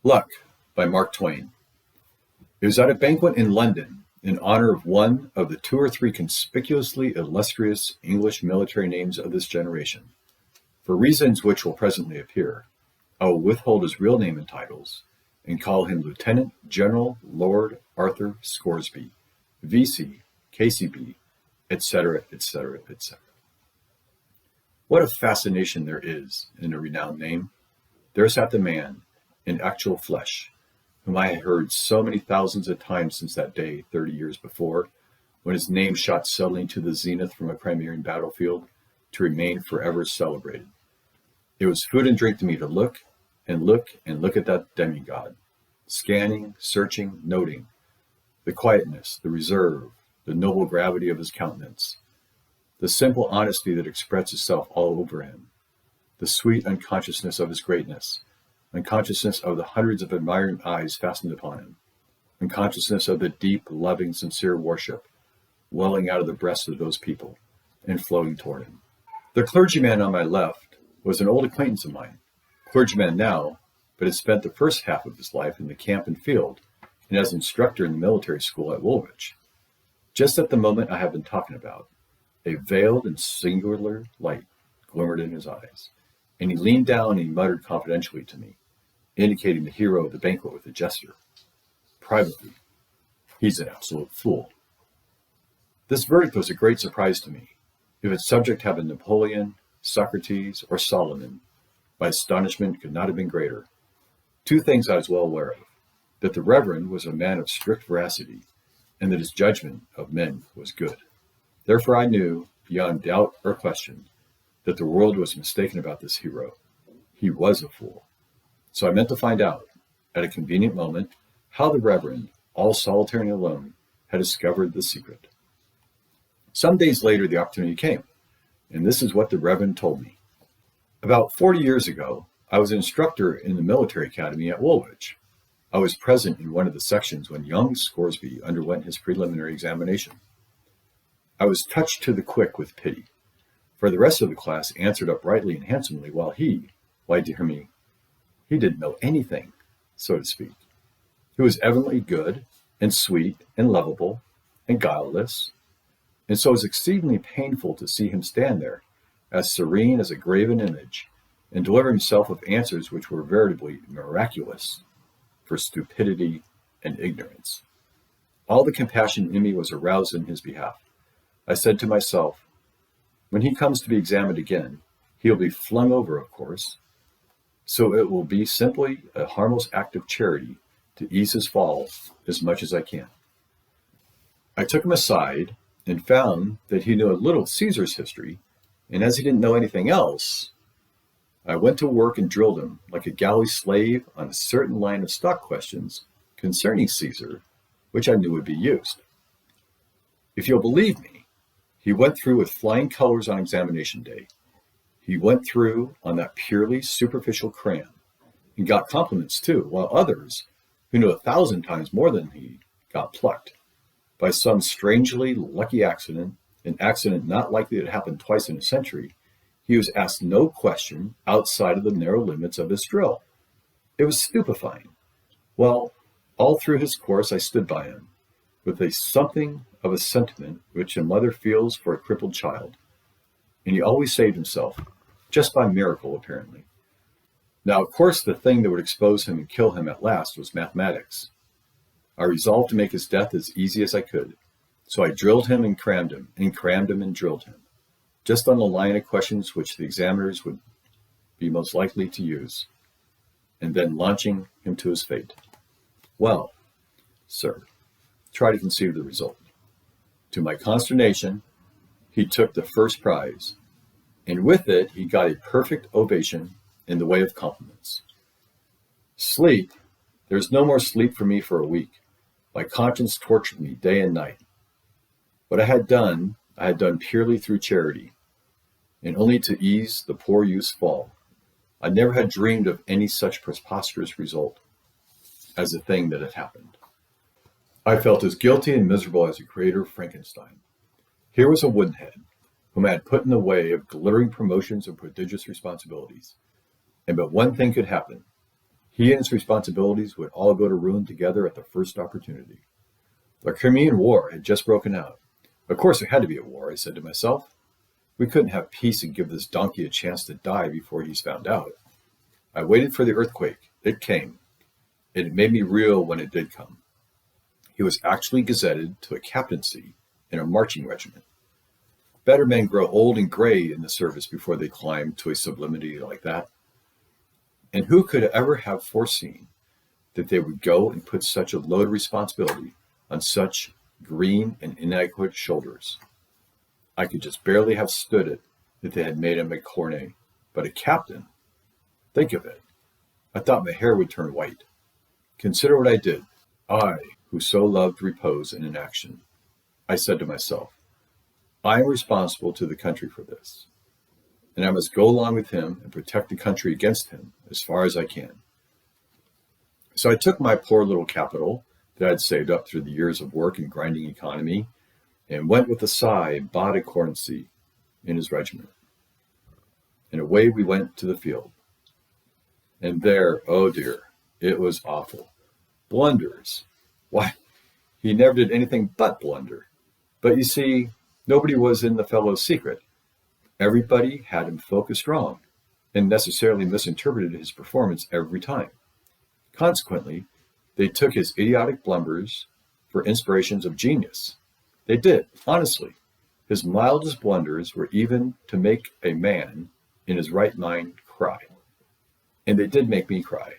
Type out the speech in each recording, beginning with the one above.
Luck by Mark Twain. It was at a banquet in London in honor of one of the two or three conspicuously illustrious English military names of this generation. For reasons which will presently appear, I will withhold his real name and titles and call him Lieutenant General Lord Arthur Scoresby, V.C., K.C.B., etc., etc., etc. What a fascination there is in a renowned name. There sat the man, in actual flesh, whom I had heard so many thousands of times since that day 30 years before, when his name shot suddenly to the zenith from a Crimean battlefield, to remain forever celebrated. It was food and drink to me to look and look and look at that demigod, scanning, searching, noting the quietness, the reserve, the noble gravity of his countenance, the simple honesty that expressed itself all over him, the sweet unconsciousness of his greatness, unconsciousness of the hundreds of admiring eyes fastened upon him, unconsciousness of the deep, loving, sincere worship welling out of the breasts of those people and flowing toward him. The clergyman on my left was an old acquaintance of mine, clergyman now, but had spent the first half of his life in the camp and field and as instructor in the military school at Woolwich. Just at the moment I have been talking about, a veiled and singular light glimmered in his eyes, and he leaned down and he muttered confidentially to me, indicating the hero of the banquet with a gesture. Privately, he's an absolute fool. This verdict was a great surprise to me. If its subject had been Napoleon, Socrates, or Solomon, my astonishment could not have been greater. Two things I was well aware of: that the Reverend was a man of strict veracity, and that his judgment of men was good. Therefore I knew, beyond doubt or question, that the world was mistaken about this hero. He was a fool. So I meant to find out, at a convenient moment, how the Reverend, all solitary and alone, had discovered the secret. Some days later the opportunity came, and this is what the Reverend told me. About 40 years ago, I was an instructor in the military academy at Woolwich. I was present in one of the sections when young Scoresby underwent his preliminary examination. I was touched to the quick with pity, for the rest of the class answered up brightly and handsomely, while he, why dear me, he didn't know anything, so to speak. He was evidently good and sweet and lovable and guileless, and so it was exceedingly painful to see him stand there, as serene as a graven image, and deliver himself of answers which were veritably miraculous for stupidity and ignorance. All the compassion in me was aroused in his behalf. I said to myself, when he comes to be examined again, he'll be flung over, of course, so it will be simply a harmless act of charity to ease his fall as much as I can. I took him aside and found that he knew a little of Caesar's history, and as he didn't know anything else, I went to work and drilled him like a galley slave on a certain line of stock questions concerning Caesar, which I knew would be used. If you'll believe me, he went through with flying colors on examination day. He went through on that purely superficial cram, and got compliments too, while others, who knew 1,000 times more than he, got plucked. By some strangely lucky accident, an accident not likely to happen twice in a century, he was asked no question outside of the narrow limits of his drill. It was stupefying. Well, all through his course I stood by him, with a something of a sentiment which a mother feels for a crippled child, and he always saved himself, just by miracle apparently. Now, of course, the thing that would expose him and kill him at last was mathematics. I resolved to make his death as easy as I could, so I drilled him and crammed him, and crammed him and drilled him, just on the line of questions which the examiners would be most likely to use, and then launching him to his fate. Well, sir, try to conceive the result. To my consternation, he took the first prize, and with it he got a perfect ovation in the way of compliments. Sleep, there's no more sleep for me for a week. My conscience tortured me day and night. What I had done purely through charity, and only to ease the poor youth's fall. I never had dreamed of any such preposterous result as the thing that had happened. I felt as guilty and miserable as the creator of Frankenstein. Here was a woodenhead, whom I had put in the way of glittering promotions and prodigious responsibilities. And but one thing could happen. He and his responsibilities would all go to ruin together at the first opportunity. The Crimean War had just broken out. Of course there had to be a war, I said to myself. We couldn't have peace and give this donkey a chance to die before he's found out. I waited for the earthquake. It came. And it made me reel when it did come. He was actually gazetted to a captaincy in a marching regiment. Better men grow old and gray in the service before they climb to a sublimity like that. And who could ever have foreseen that they would go and put such a load of responsibility on such green and inadequate shoulders? I could just barely have stood it if they had made him a cornet. But a captain? Think of it. I thought my hair would turn white. Consider what I did. I, who so loved repose and inaction. I said to myself, I am responsible to the country for this, and I must go along with him and protect the country against him as far as I can. So I took my poor little capital that I had saved up through the years of work and grinding economy and went with a sigh and bought a cornetcy in his regiment. And away we went to the field. And there, oh dear, it was awful. Blunders. Why, he never did anything but blunder. But you see, nobody was in the fellow's secret. Everybody had him focused wrong and necessarily misinterpreted his performance every time. Consequently, they took his idiotic blunders for inspirations of genius. They did, honestly. His mildest blunders were even to make a man in his right mind cry. And they did make me cry,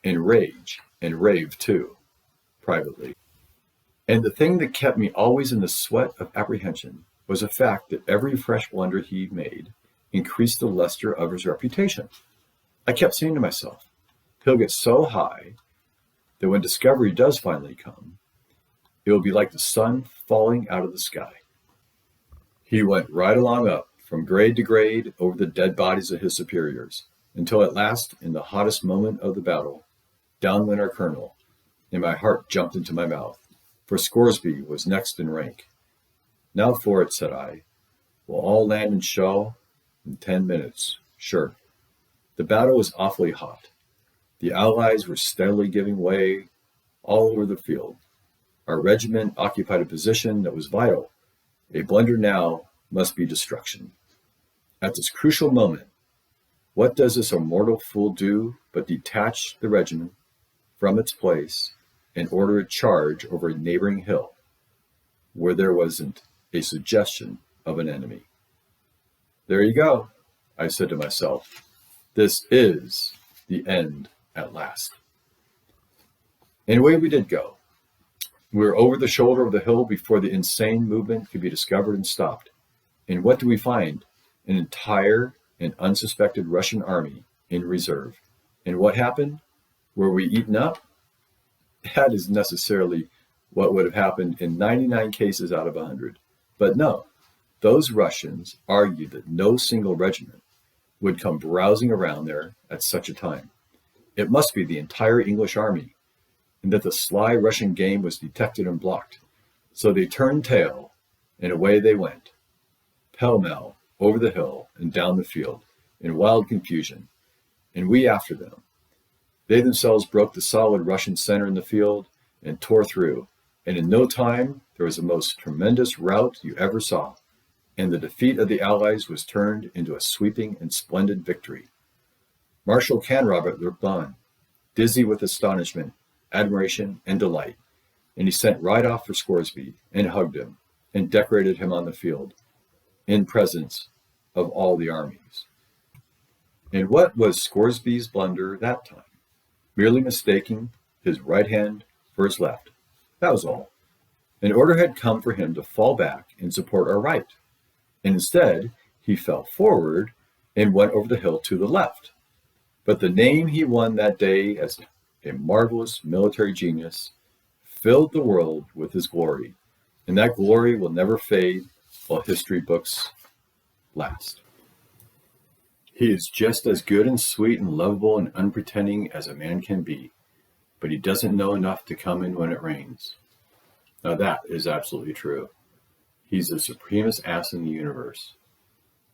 and rage, and rave too, privately. And the thing that kept me always in the sweat of apprehension was the fact that every fresh blunder he made increased the luster of his reputation. I kept saying to myself, he'll get so high that when discovery does finally come, it will be like the sun falling out of the sky. He went right along up, from grade to grade, over the dead bodies of his superiors, until at last, in the hottest moment of the battle, down went our colonel, and my heart jumped into my mouth, for Scoresby was next in rank. Now for it, said I. We'll all land and show in 10 minutes, sure. The battle was awfully hot. The Allies were steadily giving way all over the field. Our regiment occupied a position that was vital. A blunder now must be destruction. At this crucial moment, what does this immortal fool do but detach the regiment from its place and order a charge over a neighboring hill where there wasn't a suggestion of an enemy? There you go, I said to myself. This is the end at last. And away we did go. We were over the shoulder of the hill before the insane movement could be discovered and stopped. And what do we find? An entire and unsuspected Russian army in reserve. And what happened? Were we eaten up? That is necessarily what would have happened in 99 cases out of 100. But no, those Russians argued that no single regiment would come browsing around there at such a time. It must be the entire English army, and that the sly Russian game was detected and blocked. So they turned tail, and away they went, pell-mell, over the hill and down the field, in wild confusion, and we after them. They themselves broke the solid Russian center in the field and tore through, and in no time there was the most tremendous rout you ever saw, and the defeat of the Allies was turned into a sweeping and splendid victory. Marshal Canrobert looked on, dizzy with astonishment, admiration, and delight, and he sent right off for Scoresby and hugged him and decorated him on the field, in presence of all the armies. And what was Scoresby's blunder that time? Merely mistaking his right hand for his left. That was all. An order had come for him to fall back and support our right, and instead he fell forward and went over the hill to the left. But the name he won that day as a marvelous military genius filled the world with his glory, and that glory will never fade while history books last. He is just as good and sweet and lovable and unpretending as a man can be, but he doesn't know enough to come in when it rains. Now that is absolutely true. He's the supremest ass in the universe,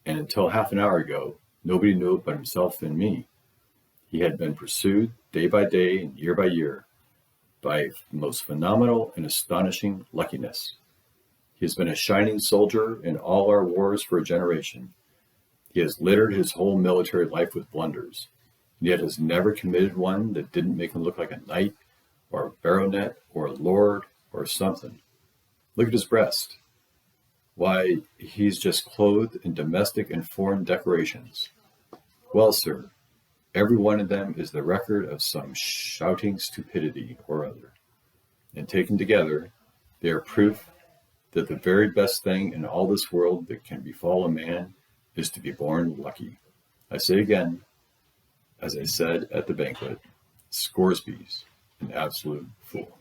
and until half an hour ago, nobody knew it but himself and me. He had been pursued day by day and year by year, by most phenomenal and astonishing luckiness. He has been a shining soldier in all our wars for a generation. He has littered his whole military life with blunders, and yet has never committed one that didn't make him look like a knight, or a baronet, or a lord, or something. Look at his breast. Why, he's just clothed in domestic and foreign decorations. Well, sir, every one of them is the record of some shouting stupidity or other, and taken together, they are proof that the very best thing in all this world that can befall a man is to be born lucky. I say again, as I said at the banquet, Scoresby's an absolute fool.